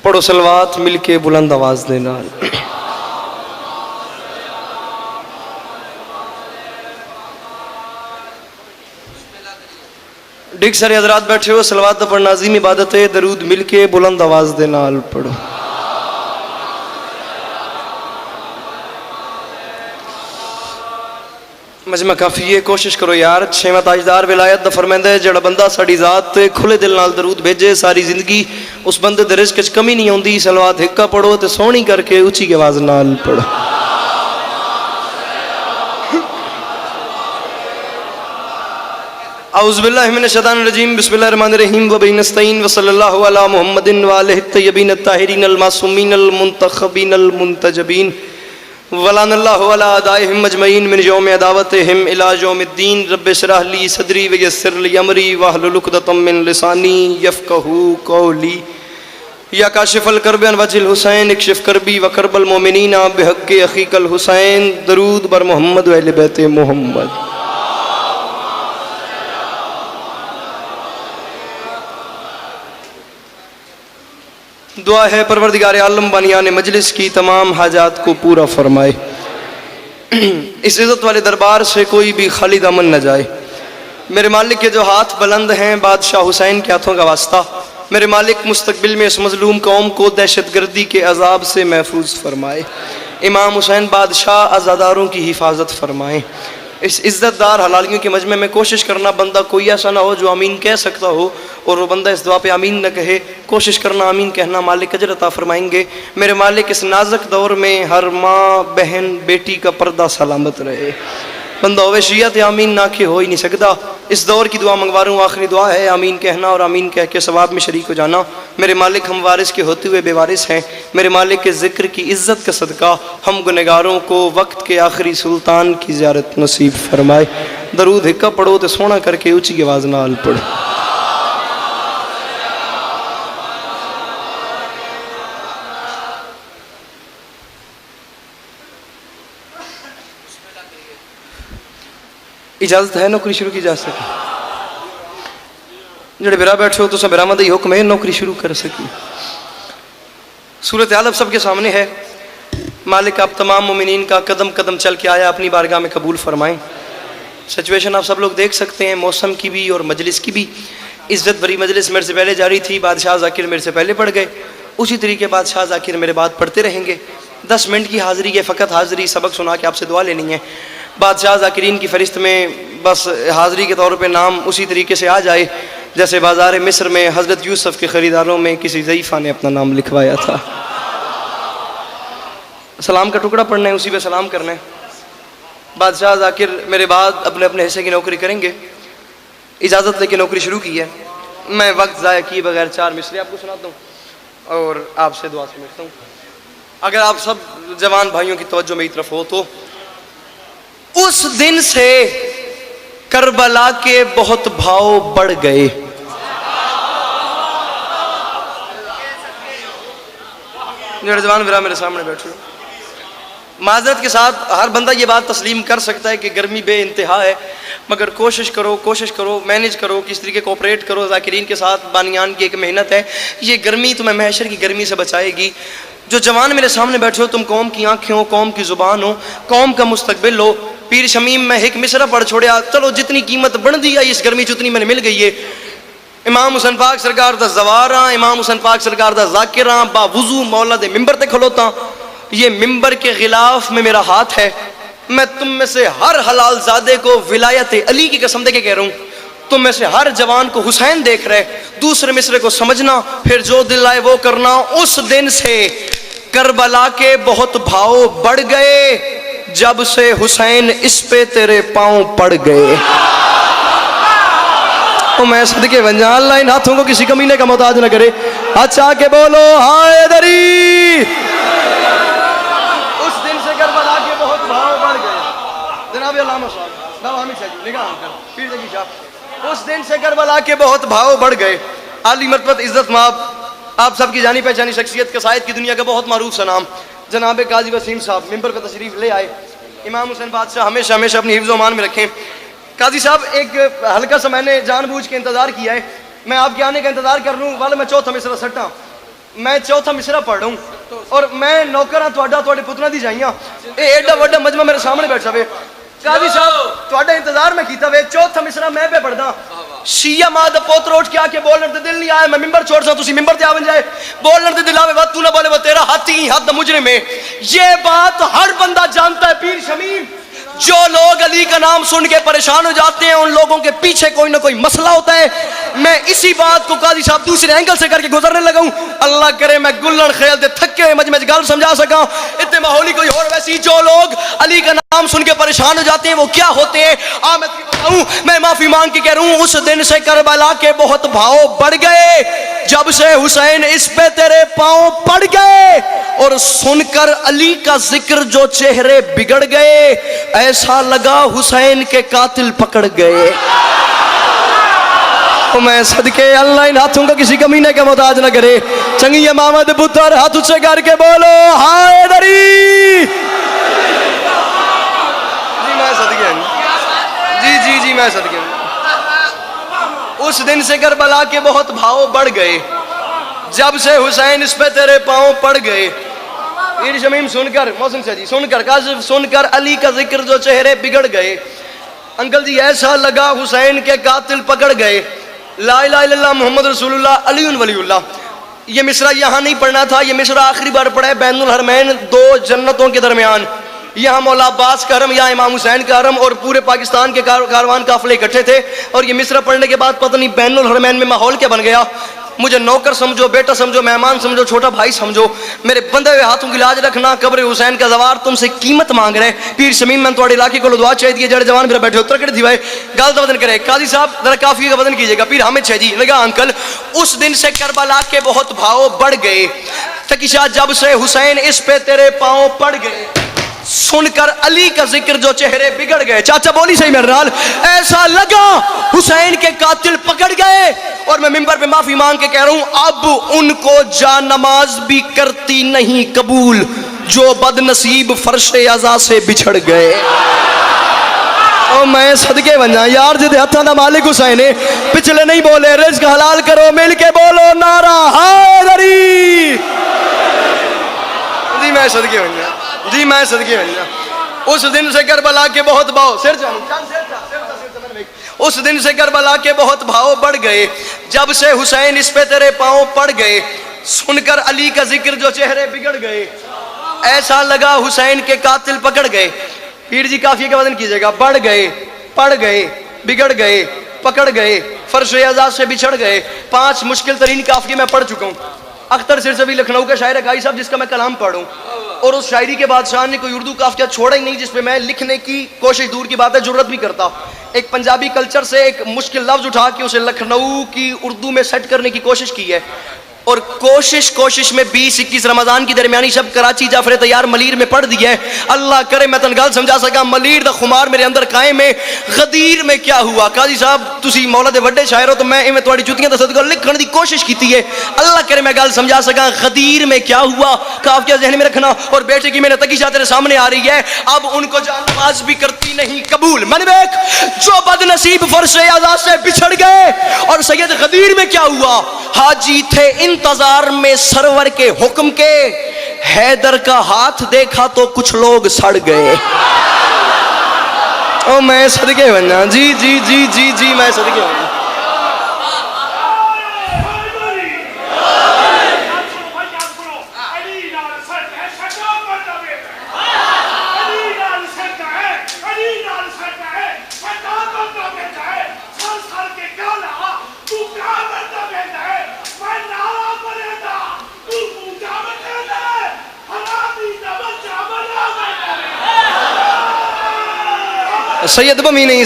پڑھو صلوات مل کے بلند آواز دینا. ڈگ سارے حضرات بیٹھے ہو, صلوات پڑھنا عظیم عبادت ہے. درود مل کے بلند آواز دینا پڑھو. مجمع کافی ہے, کوشش کرو یار. چھواں تاجدار ولایت دا فرماندا ہے جڑا بندہ ساڈی ذات تے کھلے دل نال درود بھیجے ساری زندگی اس بندے دے رزق وچ کمی نہیں ہوندی. صلوات ہکا پڑھو تے سونی کر کے اونچی آواز نال پڑھو. اعوذ باللہ من الشیطان الرجیم, بسم اللہ الرحمن الرحیم, وبہ نستعین, وصلی اللہ علی محمد وآلہ الطیبین الطاہرین المعصومین المنتخبین المنتجبین, ولعن اللہ علی اعدائہم اجمعین من یوم عداوتہم الی یوم الدین. رب اشرح لی صدری ویسر لی امری واحلل عقدۃ من لسانی یفقہوا قولی. یا کاشف الکرب عن وجہ الحسین اکشف کربی وکرب المؤمنین بحق اخیک الحسین. درود بر محمد و اہل بیت محمد. دعا ہے پروردگار عالم بانیان مجلس کی تمام حاجات کو پورا فرمائے. اس عزت والے دربار سے کوئی بھی خالی دامن نہ جائے. میرے مالک کے جو ہاتھ بلند ہیں بادشاہ حسین کے ہاتھوں کا واسطہ, میرے مالک مستقبل میں اس مظلوم قوم کو دہشت گردی کے عذاب سے محفوظ فرمائے. امام حسین بادشاہ عزاداروں کی حفاظت فرمائے. اس عزت دار حلالیوں کے مجمع میں کوشش کرنا بندہ کوئی ایسا نہ ہو جو آمین کہہ سکتا ہو اور وہ بندہ اس دعا پہ آمین نہ کہے. کوشش کرنا آمین کہنا, مالک اجر عطا فرمائیں گے. میرے مالک اس نازک دور میں ہر ماں بہن بیٹی کا پردہ سلامت رہے. بندہ ہوئے شیعہ تے آمین نہ کہ ہو ہی نہیں سکتا. اس دور کی دعا منگوا رہا ہوں, آخری دعا ہے آمین کہنا اور آمین کہہ کے ثواب میں شریک ہو جانا. میرے مالک ہم وارث کے ہوتے ہوئے بے وارث ہیں. میرے مالک کے ذکر کی عزت کا صدقہ ہم گنہگاروں کو وقت کے آخری سلطان کی زیارت نصیب فرمائے. درود ہکا پڑھو تے سونا کر کے اونچی آواز نال پڑھو. اجازت ہے نوکری شروع کی جا سکے. جڑے برا بیٹھے ہو تو سب برامد ہی حکم ہے نوکری شروع کر سکی. صورت حال اب سب کے سامنے ہے. مالک آپ تمام مومنین کا قدم قدم چل کے آیا اپنی بارگاہ میں قبول فرمائیں. سچویشن آپ سب لوگ دیکھ سکتے ہیں, موسم کی بھی اور مجلس کی بھی. عزت بری مجلس میرے سے پہلے جاری تھی, بادشاہ ذاکر میرے سے پہلے پڑھ گئے, اسی طریقے بادشاہ ذاکر میرے بعد پڑھتے رہیں گے. 10 منٹ کی حاضری ہے, فقط حاضری, سبق سنا کے آپ سے دعا لینی ہے. بادشاہ ذاکرین کی فہرست میں بس حاضری کے طور پہ نام اسی طریقے سے آ جائے جیسے بازار مصر میں حضرت یوسف کے خریداروں میں کسی ضعیفہ نے اپنا نام لکھوایا تھا. سلام کا ٹکڑا پڑھنا ہے, اسی پہ سلام کرنا ہے. بادشاہ ذاکر میرے بعد اپنے اپنے حصے کی نوکری کریں گے. اجازت لے کے نوکری شروع کی ہے. میں وقت ضائع کیے بغیر 4 مصرے آپ کو سناتا ہوں اور آپ سے دعا سمجھتا ہوں. اگر آپ سب جوان بھائیوں کی توجہ میری طرف ہو تو اس دن سے کربلا کے بہت بھاؤ بڑھ گئے. جوان برا میرے سامنے بیٹھو. معذرت کے ساتھ ہر بندہ یہ بات تسلیم کر سکتا ہے کہ گرمی بے انتہا ہے, مگر کوشش کرو مینیج کرو, کس طریقے کوپریٹ کرو ذاکرین کے ساتھ. بانیان کی ایک محنت ہے, یہ گرمی تمہیں محشر کی گرمی سے بچائے گی. جو جوان میرے سامنے بیٹھے ہو تم قوم کی آنکھیں ہو, قوم کی زبان ہو, قوم کا مستقبل ہو. پیر شمیم میں ایک مصرع پڑھ چھوڑیا, چلو جتنی قیمت بڑھ دی ہے اس گرمی جتنی میں نے مل گئی ہے. امام حسین پاک سرکار دا زواراں, امام حسین پاک سرکار دا ذاکراں, با وضو مولا دے ممبر تے کھلوتا. یہ ممبر کے غلاف میں میرا ہاتھ ہے. میں تم میں سے ہر حلال زادے کو ولایت علی کی قسم دے کے کہہ رہا ہوں, تم میں سے ہر جوان کو حسین دیکھ رہے. دوسرے مصرے کو سمجھنا, پھر جو دل آئے وہ کرنا. اس دن سے کربلا کے بہت بھاؤ بڑھ گئے جب سے حسین اس پہ تیرے پاؤں پڑ گئے. تو میں صدقے بن جا, اللہ ان ہاتھوں کو کسی کمینے کا محتاج نہ کرے. اچھا کہ بولو حیدری. اس دن سے کربلا کے بہت بھاؤ بڑھ گئے. جناب علامہ صاحب بابا حامد صاحب نگاہ کر پیر جگی صاحب. اس دن سے کربلا کے بہت بھاؤ بڑھ گئے. عالی مرتبت عزت مآب آپ سب کی جانی پہچانی شخصیت, قصائد کی دنیا کا بہت معروف سا نام, جناب قاضی وسیم صاحب ممبر پہ تشریف لے آئے. امام حسین بادشاہ ہمیشہ ہمیشہ اپنی حفظ و امان میں رکھیں. قاضی صاحب ایک ہلکا سا میں نے جان بوجھ کے انتظار کیا ہے, میں آپ کے آنے کا انتظار کر لوں والا میں چوتھا مصرع سٹا. میں چوتھا مصرع پڑھ رہا ہوں اور میں نوکر ہاں تہاڈا تہاڈے پتراں دی جائیاں اے ایڈا وڈا مجمع میرے سامنے بیٹھا وے قاضی صاحب تہاڈا انتظار میں کیتا وے چوتھا مصرع میں پہ پڑھدا شیعہ ماں دا پوتر اٹھ کے آ کے بولن تے دل نہیں آیا میں ممبر چھوڑ سا تسی ممبر تے آون جائے بولن تے دل آوے وا تو نہ بولے وہ تیرا ہاتھی حد مجرم ہے یہ بات ہر بندہ جانتا ہے پیر شمیم جو لوگ علی کا نام سن کے پریشان ہو جاتے ہیں ان لوگوں کے پیچھے کوئی نہ کوئی مسئلہ ہوتا ہے میں اسی بات کو قاضی صاحب دوسرے اینگل سے کر کے گزرنے لگا ہوں اللہ کرے میں گلن خیل دے تھکے ہوئے مجمع گل سمجھا سکا اتنے ماحولی کوئی اور ویسی جو لوگ علی کا نام سن کے پریشان ہو جاتے ہیں وہ کیا ہوتے ہیں میں بتاؤں میں معافی مانگ کے کہہ رہا ہوں اس دن سے کربلا کے بہت بھاؤ بڑھ گئے جب سے حسین اس پہ تیرے پاؤں پڑ گئے اور سن کر علی کا ذکر جو چہرے بگڑ گئے ایسا لگا حسین کے قاتل پکڑ گئے تو میں صدقے اللہ ان ہاتھوں کا کسی کمینے کا محتاج نہ کرے چنگی امامت پتر ہاتھ اچھے کر کے بولو حیدری جی میں صدقے جی میں صدقے اس دن سے کربلا کے بہت بھاؤ بڑھ گئے جب سے حسین اس پہ تیرے پاؤں پڑ گئے پیر شمیم سن کر محسن سے جی سن کر کاظم سن کر علی کا ذکر جو چہرے بگڑ گئے انکل جی ایسا لگا حسین کے قاتل پکڑ گئے لا الہ الا اللہ محمد رسول اللہ علی ولی اللہ یہ مصرع یہاں نہیں پڑھنا تھا یہ مصرع آخری بار پڑھا ہے بین الحرمین دو جنتوں کے درمیان یہاں مولا عباس کا حرم یہاں امام حسین کا حرم اور پورے پاکستان کے کاروان قافلے اکٹھے تھے اور یہ مصرع پڑھنے کے بعد پتہ نہیں بین الحرمین میں ماحول کیا بن گیا مجھے نوکر سمجھو بیٹا سمجھو مہمان سمجھو چھوٹا بھائی سمجھو میرے بندے ہوئے ہاتھوں کی لاج رکھنا قبر حسین کا زوار تم سے قیمت مانگ رہے پیر شمیم میں تھوڑے علاقے کو دعا چاہیے جڑے جوان میرا بیٹھے اتر کر دیوائے گال دا وزن کرے قاضی صاحب ذرا کافی کا وزن کیجئے گا پیر حامد جی لگا انکل اس دن سے کربلا کے بہت بھاؤ بڑھ گئے تکیشا جب سے حسین اس پہ تیرے پاؤں پڑ گئے سن کر علی کا ذکر جو چہرے بگڑ گئے چاچا بولی صحیح میرے نال ایسا لگا حسین کے قاتل پکڑ گئے اور میں ممبر پہ معافی مانگ کے کہہ رہا ہوں اب ان کو جا نماز بھی کرتی نہیں قبول جو بد نصیب فرش عزا سے بچھڑ گئے او میں صدقے بنجا یار جدے ہتھاں دا مالک حسین ہے پچھلے نہیں بولے رزق حلال کرو مل کے بولو نعرہ حیدری جی میں صدقے بنجا جی میں صدقے بنجا اس دن سے کربلا کے بہت بھاؤ سر اس دن سے کربلا کے بہت بھاؤ بڑھ گئے جب سے حسین اس پہ تیرے پاؤں پڑ گئے سن کر علی کا ذکر جو چہرے بگڑ گئے ایسا لگا حسین کے قاتل پکڑ گئے پیر جی کافی کا وزن کیجئے گا بڑھ گئے پڑ گئے بگڑ گئے پکڑ گئے فرش اعزاز سے بچھڑ گئے 5 مشکل ترین کافی میں پڑھ چکا ہوں اختر سرسوی لکھنؤ کا شاعر ہے گائی صاحب جس کا میں کلام پڑھوں اور اس شاعری کے بادشاہ نے کوئی اردو کافیہ چھوڑا ہی نہیں جس پہ میں لکھنے کی کوشش دور کی بات ہے جرت بھی کرتا ایک پنجابی کلچر سے ایک مشکل لفظ اٹھا کے اسے لکھنؤ کی اردو میں سیٹ کرنے کی کوشش کی ہے اور کوشش میں 20-21 رمضان کی درمیانی شب کراچی جعفر تیار ملیر میں پڑھ دیا ہے اللہ کرے میں تنگال سمجھا سکا ملیر دا خمار میرے اندر قائم ہے غدیر میں کیا ہوا قاضی صاحب تسی مولا دے وڈے شاعر ہو تو میں ایویں تواڈی جوتیاں دا صدقہ لکھن دی کوشش کیتی ہے اللہ کرے میں گل سمجھا سکا غدیر میں کیا ہوا کافیہ ذہن میں رکھنا اور بیٹے کی میں نے تقیشہ تیرے سامنے آ رہی ہے اب ان کو جان نماز بھی کرتی نہیں قبول من بیک جو بد نصیب فرش اعزا سے بچھڑ گئے اور سید غدیر میں کیا ہوا حاجی تھے انتظار میں سرور کے حکم کے حیدر کا ہاتھ دیکھا تو کچھ لوگ سڑ گئے او میں صدقے بننا جی میں صدقے بننا سید بمی نہیں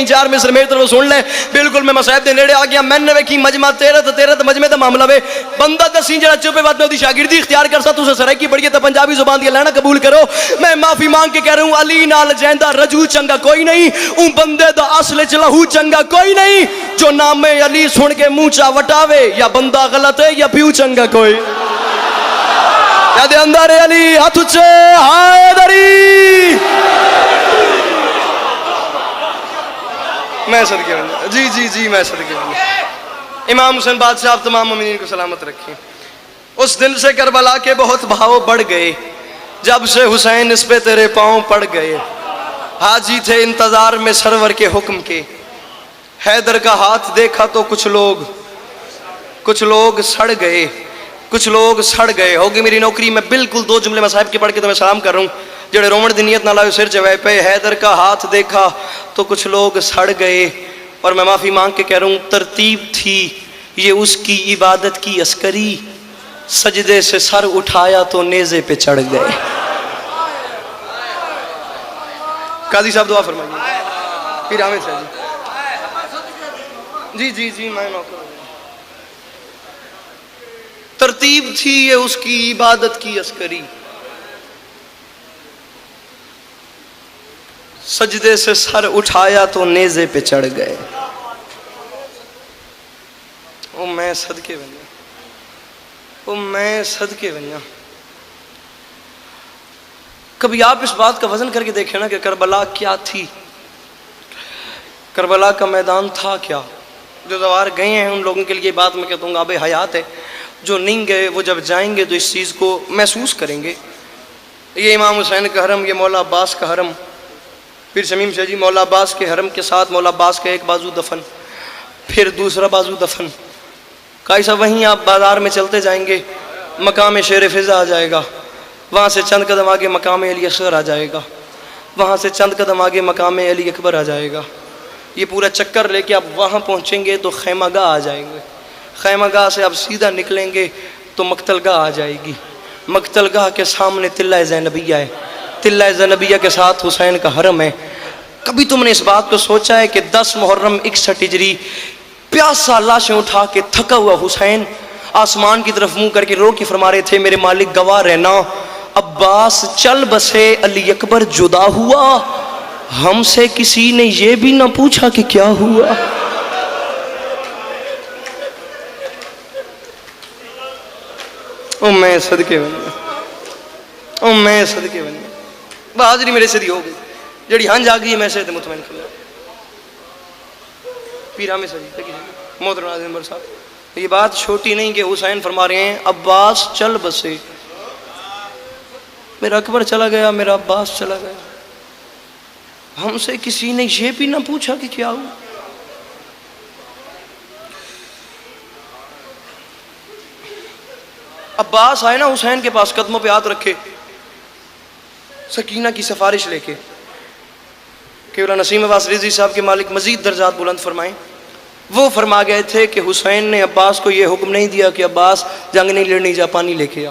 4 مصر میرے طرف سن لیں بالکل میں مسائب دے نیڑے آ گیا میں نے ویکھی مجمع تیرت مجمع دا معاملہ وے بندہ دسیں جڑا چوپے بات میں دی شاگردی اختیار کرسا تسے سرائکی بڑی ہے تے پنجابی زبان دی لینا قبول کرو میں معافی مانگ کے کہہ رہا ہوں علی نال جیندا رجو چنگا کوئی نہیں اون بندے دا اصل وچ لہو چنگا کوئی نہیں جو نام علی سن کے منہ چا وٹاوے یا بندہ غلط ہے یا پیو چنگا کوئی یا دے اندر علی ہاتھ اچھے حیدری میں صدقے بنجا جی میں صدقے بنجا امام حسین بادشاہ آپ تمام مومنین کو سلامت رکھیں۔ اس دن سے کربلا کے بہت بھاؤ بڑھ گئے، جب سے حسین اس پہ تیرے پاؤں پڑ گئے۔ حاجی تھے انتظار میں سرور کے حکم کے، حیدر کا ہاتھ دیکھا تو کچھ لوگ سڑ گئے، کچھ لوگ سڑ گئے۔ ہوگی میری نوکری میں بالکل 2 جملے مصاحب کے پڑھ کے تمہیں سلام کر رہا ہوں، جڑے رومن دی نیت نہ لائے سر چوائے پہ۔ حیدر کا ہاتھ دیکھا تو کچھ لوگ سڑ گئے، اور میں معافی مانگ کے کہہ رہا ہوں ترتیب تھی یہ اس کی عبادت کی عسکری، سجدے سے سر اٹھایا تو نیزے پہ چڑھ گئے۔ قاضی صاحب دعا فرمائیے۔ پھر عامر صاحب جی میں نوکر ہوں۔ ترتیب تھی یہ اس کی عبادت کی عسکری، سجدے سے سر اٹھایا تو نیزے پہ چڑھ گئے۔ او میں صدقے بنیا، او میں صدقے بنیا۔ کبھی آپ اس بات کا وزن کر کے دیکھیں نا کہ کربلا کیا تھی، کربلا کا میدان تھا کیا۔ جو زوار گئے ہیں ان لوگوں کے لیے بات میں کہتا ہوں آب حیات ہے، جو نہیں گئے وہ جب جائیں گے تو اس چیز کو محسوس کریں گے۔ یہ امام حسین کا حرم، یہ مولا عباس کا حرم، پھر شمیم شاہ جی مولا عباس کے حرم کے ساتھ مولا عباس کا ایک بازو دفن، پھر دوسرا بازو دفن۔ قاضی صاحب وہیں آپ بازار میں چلتے جائیں گے، مقام شیر فضا آ جائے گا، وہاں سے چند قدم آگے مقام علی اصغر آ جائے گا، وہاں سے چند قدم آگے مقام علی اکبر آ جائے گا۔ یہ پورا چکر لے کے آپ وہاں پہنچیں گے تو خیمہ گاہ آ جائیں گے، خیمہ گاہ سے آپ سیدھا نکلیں گے تو مقتل گاہ آ جائے گی، مقتل گاہ کے سامنے تلہ زینبیہ ہے، تلہ زینبیہ کے ساتھ حسین کا حرم ہے۔ کبھی تم نے اس بات کو سوچا ہے کہ 10 محرم 61 ہجری پیاسا لاشیں اٹھا کے تھکا ہوا حسین آسمان کی طرف منہ کر کے رو کے فرما رہے تھے میرے مالک گواہ رہنا، عباس چل بسے علی اکبر جدا ہوا، ہم سے کسی نے یہ بھی نہ پوچھا کہ کیا ہوا۔ او میں صدقے بنیا، او میں صدقے بنیا۔ بہادری میرے سے دی ہو گئی، جڑی ہنج آ گئی میں سے مطمئن کھلا۔ پیر عامر صاحب محترم ناظرین نمبر صاحب، یہ بات چھوٹی نہیں کہ حسین فرما رہے ہیں عباس چل بسے، میرا اکبر چلا گیا، میرا عباس چلا گیا، ہم سے کسی نے یہ بھی نہ پوچھا کہ کیا ہوا۔ عباس آئے نا حسین کے پاس، قدموں پہ ہاتھ رکھے، سکینہ کی سفارش لے کے کہ مولانا نسیم عباس رضوی صاحب کے مالک مزید درجات بلند فرمائیں۔ وہ فرما گئے تھے کہ حسین نے عباس کو یہ حکم نہیں دیا کہ عباس جنگ نہیں لڑنی، جا پانی لے کے آ۔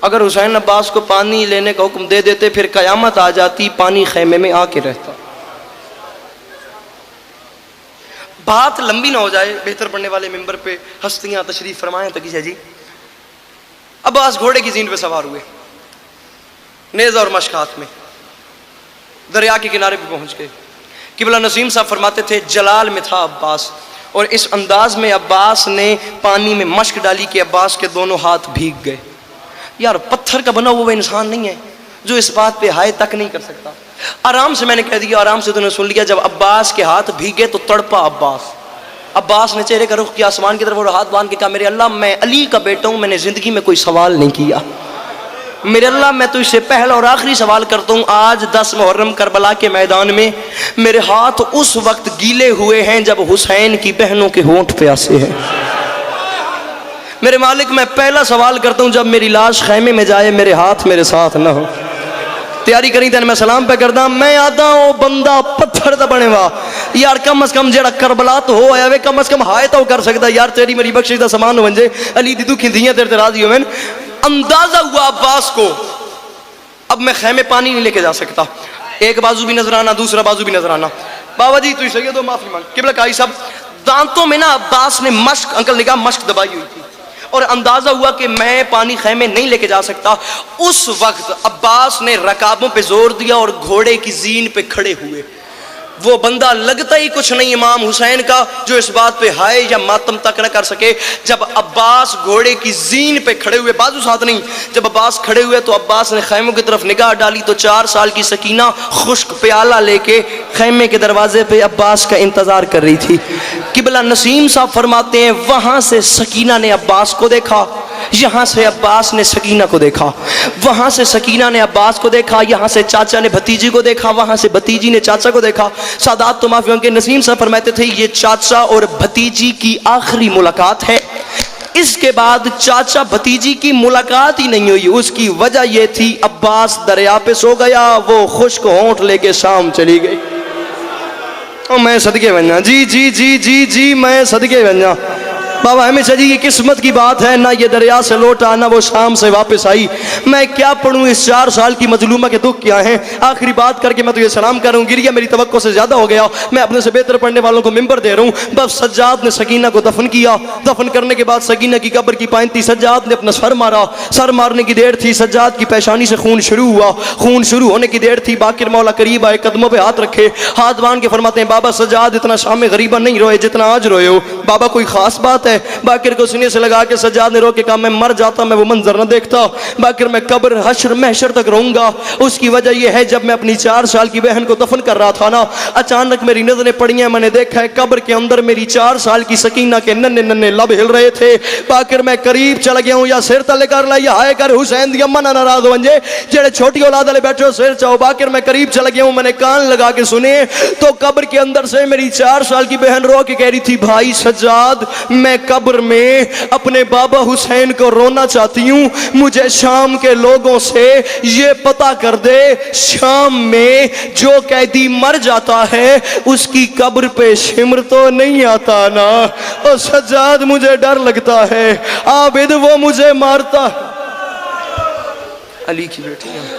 اگر حسین عباس کو پانی لینے کا حکم دے دیتے پھر قیامت آ جاتی، پانی خیمے میں آ کے رہتا۔ بات لمبی نہ ہو جائے، بہتر پڑھنے والے ممبر پہ ہستیاں تشریف فرمائیں تقی جی۔ عباس گھوڑے کی زین پہ سوار ہوئے، نیزہ اور مشک ہاتھ میں، دریا کے کنارے پہ پہنچ گئے۔ قبلہ نسیم صاحب فرماتے تھے جلال میں تھا عباس، اور اس انداز میں عباس نے پانی میں مشک ڈالی کہ عباس کے دونوں ہاتھ بھیگ گئے۔ یار پتھر کا بنا وہ انسان نہیں ہے جو اس بات پہ ہائے تک نہیں کر سکتا۔ آرام سے میں نے کہہ دیا، آرام سے تو نے سن لیا۔ جب عباس کے ہاتھ بھیگے تو تڑپا عباس۔ عباس نے چہرے کا رخ کیا آسمان کی طرف اور ہاتھ باندھ کے کہا میرے اللہ میں علی کا بیٹا ہوں، میں نے زندگی میں کوئی سوال نہیں کیا، میرے اللہ میں تو اس سے پہلا اور آخری سوال کرتا ہوں۔ آج 10 محرم کربلا کے میدان میں میرے ہاتھ اس وقت گیلے ہوئے ہیں جب حسین کی بہنوں کے ہونٹ پیاسے ہیں۔ میرے مالک میں پہلا سوال کرتا ہوں، جب میری لاش خیمے میں جائے میرے ہاتھ میرے ساتھ نہ ہو۔ تیاری کری تین میں سلام پہ کردا، میں آدھا او بندہ پتھر دا بنے وا یار، کم از کم جڑا کربلا تو ہو آیا وے، کم از کم ہائے تو کر سکتا یار، تیری میری بخشش دا سامان ہو جے، علی دی دکھی دھیاں تیرے راضی ہوئے۔ اندازہ ہوا عباس کو اب میں خیمے پانی نہیں لے کے جا سکتا، ایک بازو بھی نظر آنا دوسرا بازو بھی نظر آنا۔ بابا جی تو سید ہو معافی مانگ، قبلہ قاضی صاحب دانتوں میں نا عباس نے مشک، انکل نگاہ مشک دبائی ہوئی تھی، اور اندازہ ہوا کہ میں پانی خیمے نہیں لے کے جا سکتا۔ اس وقت عباس نے رکابوں پہ زور دیا اور گھوڑے کی زین پہ کھڑے ہوئے۔ وہ بندہ لگتا ہی کچھ نہیں امام حسین کا جو اس بات پہ ہائے یا ماتم تک نہ کر سکے۔ جب عباس گھوڑے کی زین پہ کھڑے ہوئے، بازو ساتھ نہیں، جب عباس کھڑے ہوئے تو عباس نے خیموں کی طرف نگاہ ڈالی تو 4 سال کی سکینہ خشک پیالہ لے کے خیمے کے دروازے پہ عباس کا انتظار کر رہی تھی۔ قبلہ نسیم صاحب فرماتے ہیں وہاں سے سکینہ نے عباس کو دیکھا، یہاں سے عباس نے سکینہ کو دیکھا، وہاں سے سکینہ نے عباس کو دیکھا، یہاں سے چاچا نے بھتیجی کو دیکھا، وہاں سے بھتیجی نے چاچا کو دیکھا۔ سادات تو معافی کے نسیم صاحب فرماتے تھے یہ چاچا اور بھتیجی کی آخری ملاقات ہے، اس کے بعد چاچا بھتیجی کی ملاقات ہی نہیں ہوئی۔ اس کی وجہ یہ تھی عباس دریا پہ سو گیا، وہ خشک ہونٹ لے کے شام چلی گئی۔ میں صدقے بنجا، جی جی جی جی جی میں صدقے بنجا بابا ہمیشہ جی، یہ قسمت کی بات ہے، نہ یہ دریا سے لوٹا نہ وہ شام سے واپس آئی۔ میں کیا پڑھوں اس 4 سال کی مظلومہ کے دکھ کیا ہیں۔ آخری بات کر کے میں تو یہ سلام کر رہا ہوں، گریہ میری توقع سے زیادہ ہو گیا، میں اپنے سے بہتر پڑھنے والوں کو منبر دے رہا ہوں۔ بس سجاد نے سکینہ کو دفن کیا، دفن کرنے کے بعد سکینہ کی قبر کی پائن تھی، سجاد نے اپنا سر مارا، سر مارنے کی دیر تھی، سجاد کی پیشانی سے خون شروع ہوا، خون شروع ہونے کی دیر تھی، باقر مولا قریب آئے، قدموں پہ ہاتھ رکھے، ہاتھ باندھ کے فرماتے ہیں بابا سجاد اتنا شام غریبہ نہیں روئے جتنا آج روئے ہو، بابا کوئی خاص بات ہے؟ باقر کو سینے سے لگا کے سجاد نے رو کے کہا میں مر جاتا میں وہ منظر نہ دیکھتا، باقر میں قبر حشر محشر تک رہوں گا۔ اس کی وجہ یہ ہے جب میں اپنی 4 سال کی بہن کو دفن کر رہا تھا نا، اچانک میری نظریں پڑی ہیں، میں نے دیکھا ہے قبر کے اندر میری 4 سال کی سکینہ کے ننھے ننھے لب ہل رہے تھے۔ باقر میں قریب چلا گیا ہوں، یا سر تلے کر لا یا ہائے کر حسین دی اماں نہ ناراض ہو ونجے جڑے چھوٹی اولاد والے بیٹھے ہو سر چاہو۔ باقر میں قریب چلا گیا ہوں، میں نے کان لگا کے سنے تو قبر کے اندر سے میری 4 سال کی بہن رو کے کہہ رہی تھی بھائی سجاد میں قبر میں اپنے بابا حسین کو رونا چاہتی ہوں، مجھے شام کے لوگوں سے یہ پتہ کر دے شام میں جو قیدی مر جاتا ہے اس کی قبر پہ شمر تو نہیں آتا نا؟ اور سجاد مجھے ڈر لگتا ہے، عابد وہ مجھے مارتا۔ علی کی بیٹی ہے